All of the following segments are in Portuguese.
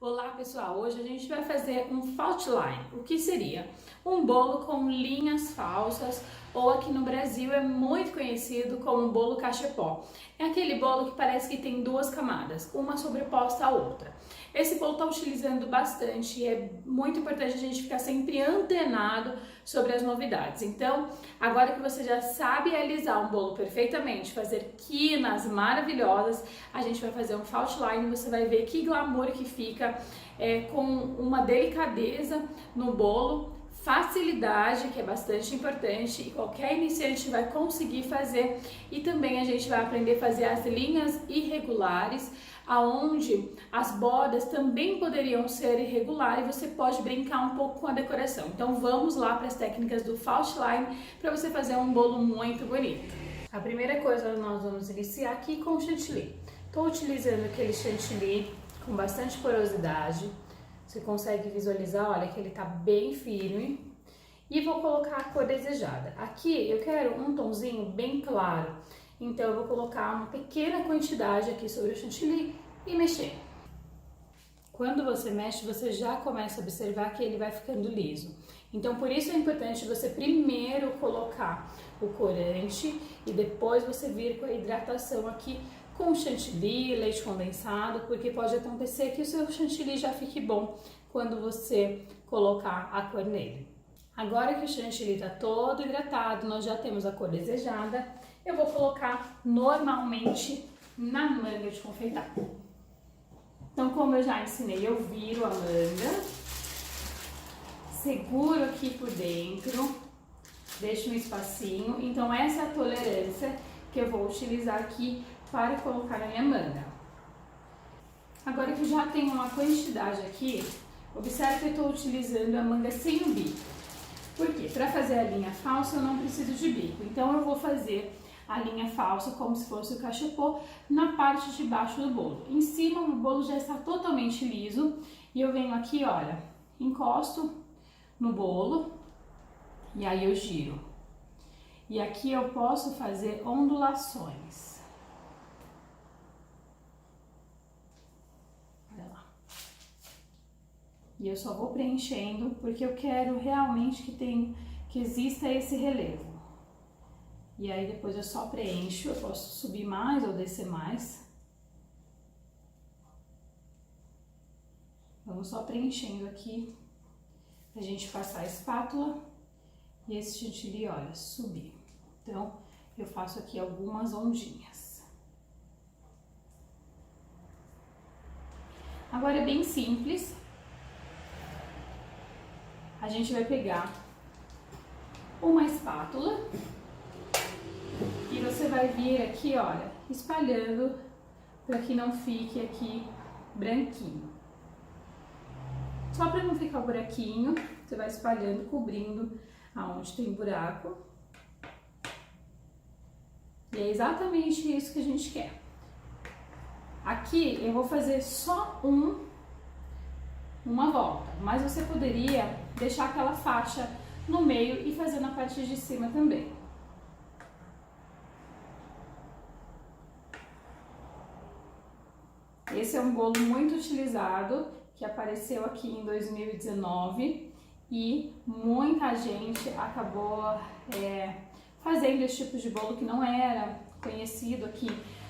Olá pessoal, hoje a gente vai fazer um fault line. O que seria? Um bolo com linhas falsas, ou aqui no Brasil é muito conhecido como bolo cachepó. É aquele bolo que parece que tem duas camadas, uma sobreposta à outra. Esse bolo está utilizando bastante e é muito importante a gente ficar sempre antenado sobre as novidades. Então, agora que você já sabe realizar um bolo perfeitamente, fazer quinas maravilhosas, a gente vai fazer um fault line e você vai ver que glamour que fica com uma delicadeza no bolo, facilidade, que é bastante importante e qualquer iniciante vai conseguir fazer, e também a gente vai aprender a fazer as linhas irregulares, aonde as bordas também poderiam ser irregulares e você pode brincar um pouco com a decoração. Então vamos lá para as técnicas do fault line para você fazer um bolo muito bonito. A primeira coisa nós vamos iniciar aqui com o chantilly. Estou utilizando aquele chantilly com bastante porosidade. Você consegue visualizar, olha, que ele tá bem firme. E vou colocar a cor desejada. Aqui eu quero um tonzinho bem claro, então eu vou colocar uma pequena quantidade aqui sobre o chantilly e mexer. Quando você mexe, você já começa a observar que ele vai ficando liso. Então por isso é importante você primeiro colocar o corante e depois você vir com a hidratação aqui com chantilly, leite condensado, porque pode acontecer que o seu chantilly já fique bom quando você colocar a cor nele. Agora que o chantilly está todo hidratado, nós já temos a cor desejada, eu vou colocar normalmente na manga de confeitar. Então, como eu já ensinei, eu viro a manga, seguro aqui por dentro, deixo um espacinho. Então essa é a tolerância que eu vou utilizar aqui para colocar na minha manga. Agora que eu já tenho uma quantidade aqui, observe que eu estou utilizando a manga sem o bico. Por quê? Para fazer a linha falsa eu não preciso de bico, então eu vou fazer a linha falsa como se fosse o cachepô na parte de baixo do bolo. Em cima o bolo já está totalmente liso e eu venho aqui, olha, encosto no bolo e aí eu giro. E aqui eu posso fazer ondulações. Olha lá. E eu só vou preenchendo porque eu quero realmente que exista esse relevo. E aí depois eu só preencho, eu posso subir mais ou descer mais. Vamos só preenchendo aqui pra gente passar a espátula e esse chantilly, olha, subir. Então eu faço aqui algumas ondinhas. Agora é bem simples. A gente vai pegar uma espátula e você vai vir aqui, olha, espalhando para que não fique aqui branquinho. Só para não ficar o buraquinho, você vai espalhando, cobrindo aonde tem buraco. E é exatamente isso que a gente quer. Aqui eu vou fazer só uma volta, mas você poderia deixar aquela faixa no meio e fazer na parte de cima também. Esse é um bolo muito utilizado, que apareceu aqui em 2019 e muita gente acabou fazendo esse tipo de bolo que não era conhecido aqui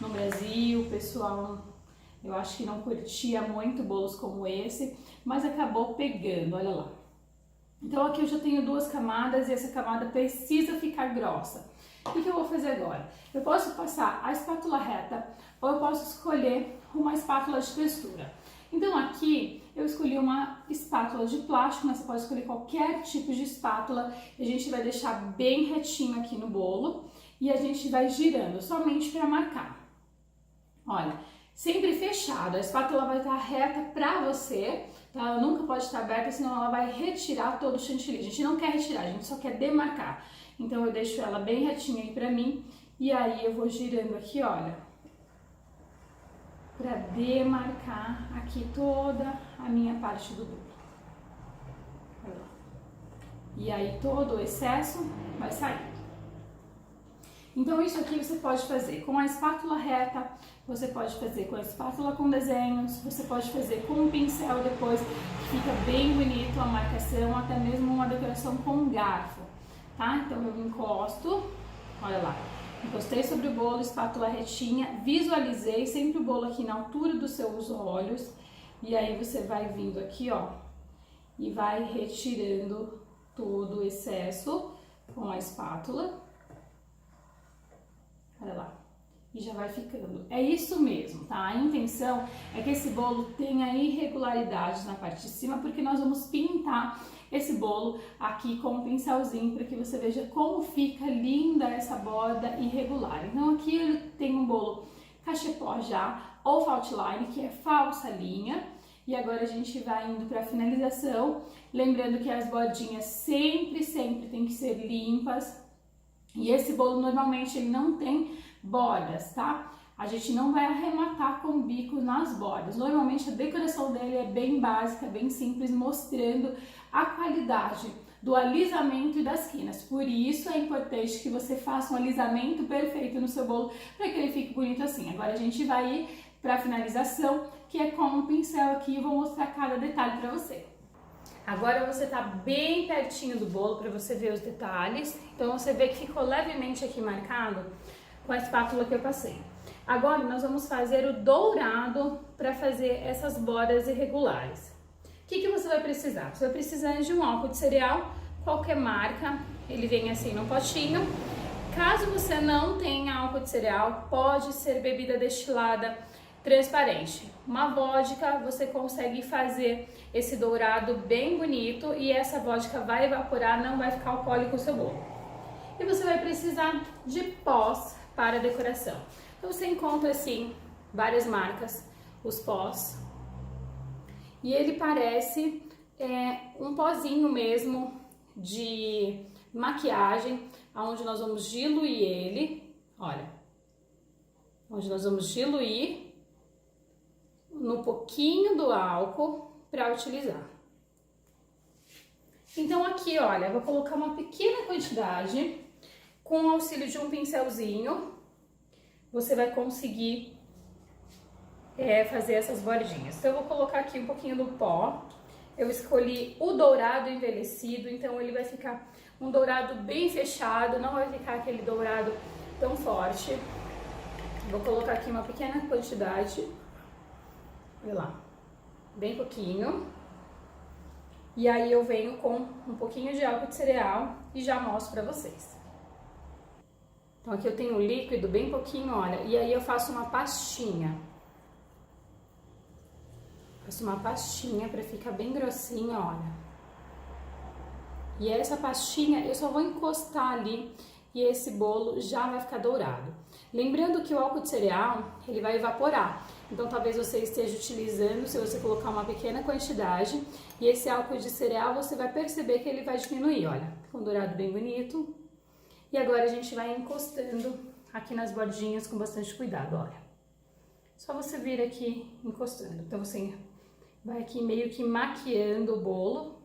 no Brasil. O pessoal, eu acho que não curtia muito bolos como esse, mas acabou pegando, olha lá. Então aqui eu já tenho duas camadas e essa camada precisa ficar grossa. O que eu vou fazer agora? Eu posso passar a espátula reta ou eu posso escolher uma espátula de textura. Então aqui eu escolhi uma espátula de plástico, mas você pode escolher qualquer tipo de espátula. A gente vai deixar bem retinho aqui no bolo e a gente vai girando somente para marcar. Olha, sempre fechado, a espátula vai estar reta para você, tá? Ela nunca pode estar aberta, senão ela vai retirar todo o chantilly. A gente não quer retirar, a gente só quer demarcar. Então eu deixo ela bem retinha aí pra mim e aí eu vou girando aqui, olha, pra demarcar aqui toda a minha parte do bolo. Olha lá. E aí todo o excesso vai sair. Então isso aqui você pode fazer com a espátula reta, Você pode fazer com a espátula com desenhos, você pode fazer com um pincel depois, que fica bem bonito a marcação, até mesmo uma decoração com um garfo, tá? Então eu encosto, olha lá, encostei sobre o bolo, espátula retinha, visualizei sempre o bolo aqui na altura dos seus olhos, e aí você vai vindo aqui, ó, e vai retirando todo o excesso com a espátula, olha lá. E já vai ficando. É isso mesmo, tá? A intenção é que esse bolo tenha irregularidades na parte de cima, porque nós vamos pintar esse bolo aqui com um pincelzinho para que você veja como fica linda essa borda irregular. Então aqui ele tem um bolo cachepó já, ou faltline, que é falsa linha. E agora a gente vai indo para a finalização, lembrando que as bordinhas sempre tem que ser limpas. E esse bolo normalmente ele não tem bordas, tá? A gente não vai arrematar com o bico nas bordas. Normalmente a decoração dele é bem básica, bem simples, mostrando a qualidade do alisamento e das quinas. Por isso é importante que você faça um alisamento perfeito no seu bolo para que ele fique bonito assim. Agora a gente vai ir para a finalização, que é com um pincel aqui, eu vou mostrar cada detalhe para você. Agora você tá bem pertinho do bolo para você ver os detalhes. Então você vê que ficou levemente aqui marcado com a espátula que eu passei. Agora nós vamos fazer o dourado para fazer essas bordas irregulares. O que você vai precisar? Você vai precisar de um álcool de cereal, qualquer marca, ele vem assim no potinho. Caso você não tenha álcool de cereal, pode ser bebida destilada transparente. Uma vodka, você consegue fazer esse dourado bem bonito e essa vodka vai evaporar, não vai ficar alcoólico o seu bolo. E você vai precisar de pós para decoração. Então você encontra assim várias marcas, os pós. E ele parece um pozinho mesmo de maquiagem, onde nós vamos diluir ele, olha, onde nós vamos diluir no pouquinho do álcool para utilizar. Então aqui, olha, eu vou colocar uma pequena quantidade com o auxílio de um pincelzinho. Você vai conseguir fazer essas bordinhas. Então eu vou colocar aqui um pouquinho do pó. Eu escolhi o dourado envelhecido, então ele vai ficar um dourado bem fechado, não vai ficar aquele dourado tão forte. Vou colocar aqui uma pequena quantidade. Olha lá, bem pouquinho. E aí eu venho com um pouquinho de álcool de cereal e já mostro pra vocês. Então aqui eu tenho o líquido, bem pouquinho, olha, e aí eu faço uma pastinha. Faço uma pastinha pra ficar bem grossinha, olha. E essa pastinha eu só vou encostar ali e esse bolo já vai ficar dourado. Lembrando que o álcool de cereal, ele vai evaporar. Então talvez você esteja utilizando, se você colocar uma pequena quantidade, e esse álcool de cereal você vai perceber que ele vai diminuir, olha. Ficou um dourado bem bonito. E agora a gente vai encostando aqui nas bordinhas com bastante cuidado, olha. Só você vir aqui encostando. Então você vai aqui meio que maquiando o bolo.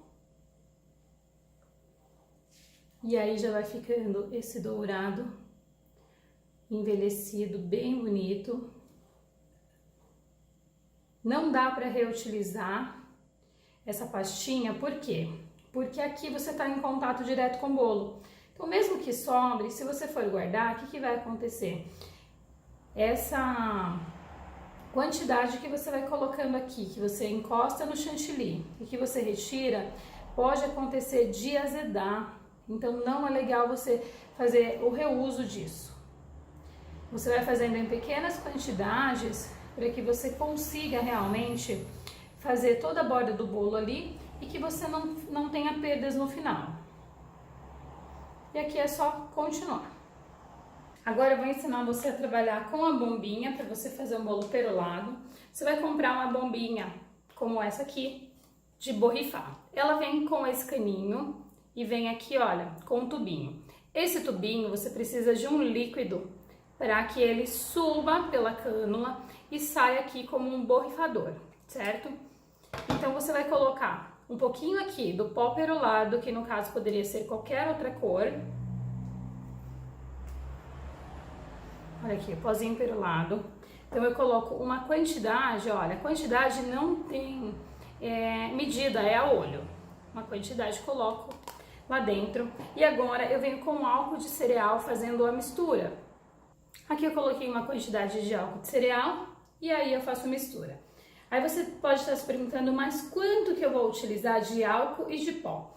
E aí já vai ficando esse dourado envelhecido, bem bonito. Não dá para reutilizar essa pastinha, por quê? Porque aqui você está em contato direto com o bolo. Então, mesmo que sobre, se você for guardar, o que vai acontecer? Essa quantidade que você vai colocando aqui, que você encosta no chantilly e que você retira, pode acontecer de azedar. Então, não é legal você fazer o reuso disso. Você vai fazendo em pequenas quantidades para que você consiga realmente fazer toda a borda do bolo ali e que você não tenha perdas no final. E aqui é só continuar. Agora eu vou ensinar você a trabalhar com a bombinha para você fazer um bolo perolado. Você vai comprar uma bombinha como essa aqui, de borrifar. Ela vem com esse caninho e vem aqui, olha, com um tubinho. Esse tubinho você precisa de um líquido para que ele suba pela cânula e saia aqui como um borrifador, certo? Então você vai colocar um pouquinho aqui do pó perolado, que no caso poderia ser qualquer outra cor. Olha aqui, o pozinho perolado. Então eu coloco uma quantidade, olha, a quantidade não tem medida, é a olho. Uma quantidade coloco lá dentro. E agora eu venho com álcool de cereal fazendo a mistura. Aqui eu coloquei uma quantidade de álcool de cereal e aí eu faço a mistura. Aí você pode estar se perguntando, mas quanto que eu vou utilizar de álcool e de pó?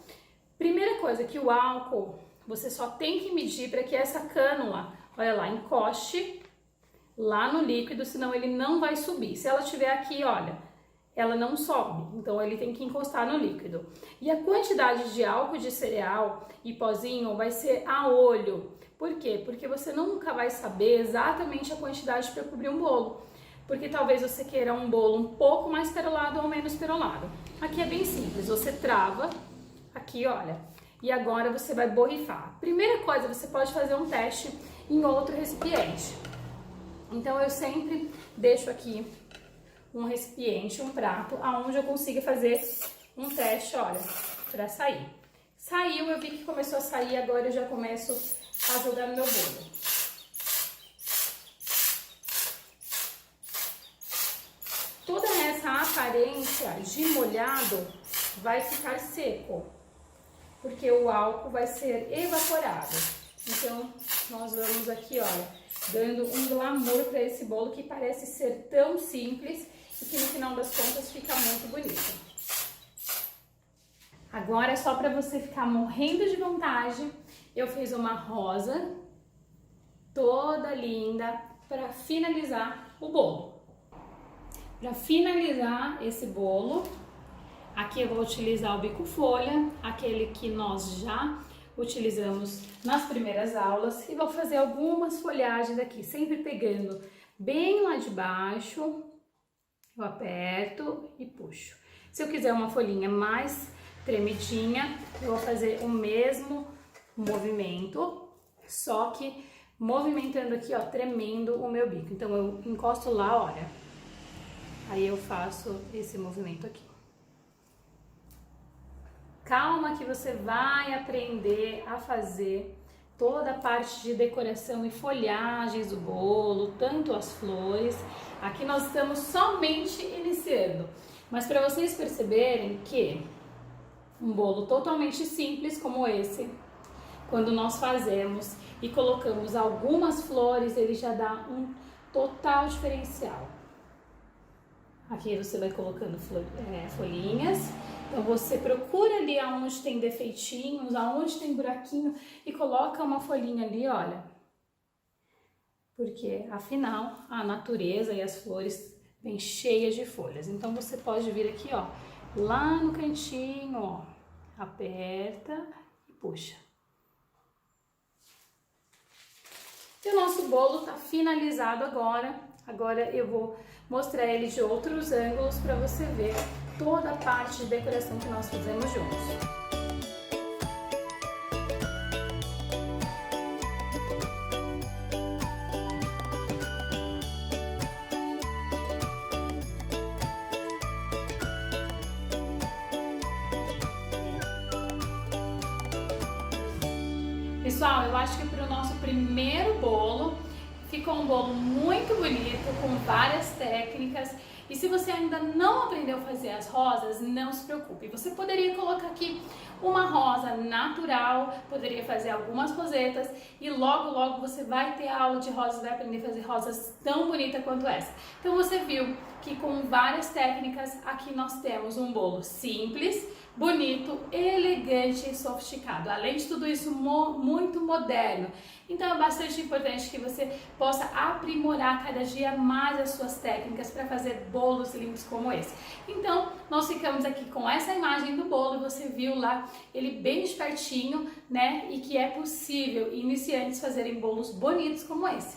Primeira coisa, que o álcool você só tem que medir para que essa cânula, olha lá, encoste lá no líquido, senão ele não vai subir. Se ela estiver aqui, olha, ela não sobe, então ele tem que encostar no líquido. E a quantidade de álcool de cereal e pozinho vai ser a olho. Por quê? Porque você nunca vai saber exatamente a quantidade para cobrir um bolo. Porque talvez você queira um bolo um pouco mais perolado ou menos perolado. Aqui é bem simples, você trava aqui, olha, e agora você vai borrifar. Primeira coisa, você pode fazer um teste em outro recipiente. Então eu sempre deixo aqui um recipiente, um prato, aonde eu consiga fazer um teste, olha, para sair. Saiu, eu vi que começou a sair, agora eu já começo a jogar no meu bolo. Toda essa aparência de molhado vai ficar seco, porque o álcool vai ser evaporado. Então, nós vamos aqui, olha, dando um glamour para esse bolo que parece ser tão simples e que no final das contas fica muito bonito. Agora, é só para você ficar morrendo de vontade, eu fiz uma rosa toda linda para finalizar o bolo. Para finalizar esse bolo, aqui eu vou utilizar o bico folha, aquele que nós já utilizamos nas primeiras aulas, e vou fazer algumas folhagens aqui, sempre pegando bem lá de baixo, eu aperto e puxo. Se eu quiser uma folhinha mais tremidinha, eu vou fazer o mesmo movimento, só que movimentando aqui, ó, tremendo o meu bico. Então eu encosto lá, olha, aí eu faço esse movimento aqui. Calma que você vai aprender a fazer toda a parte de decoração e folhagens do bolo, tanto as flores. Aqui nós estamos somente iniciando, mas para vocês perceberem que um bolo totalmente simples como esse, quando nós fazemos e colocamos algumas flores, ele já dá um total diferencial. Aqui você vai colocando folhinhas. Então você procura ali aonde tem defeitinhos, aonde tem buraquinho e coloca uma folhinha ali, olha. Porque afinal a natureza e as flores vêm cheias de folhas. Então você pode vir aqui, ó, lá no cantinho, ó, aperta e puxa. E o nosso bolo tá finalizado agora. Agora eu vou mostrar ele de outros ângulos para você ver toda a parte de decoração que nós fizemos juntos. Pessoal, eu acho que para o nosso primeiro bolo ficou um bolo muito bonito, com várias técnicas. E se você ainda não aprendeu a fazer as rosas, não se preocupe. Você poderia colocar aqui uma rosa natural, poderia fazer algumas rosetas e logo, logo você vai ter aula de rosas, vai aprender a fazer rosas tão bonitas quanto essa. Então você viu que com várias técnicas aqui nós temos um bolo simples, bonito, elegante e sofisticado. Além de tudo isso, muito moderno. Então é bastante importante que você possa aprimorar cada dia mais as suas técnicas para fazer bolos lindos como esse. Então nós ficamos aqui com essa imagem do bolo, você viu lá ele bem espertinho, né? E que é possível iniciantes fazerem bolos bonitos como esse.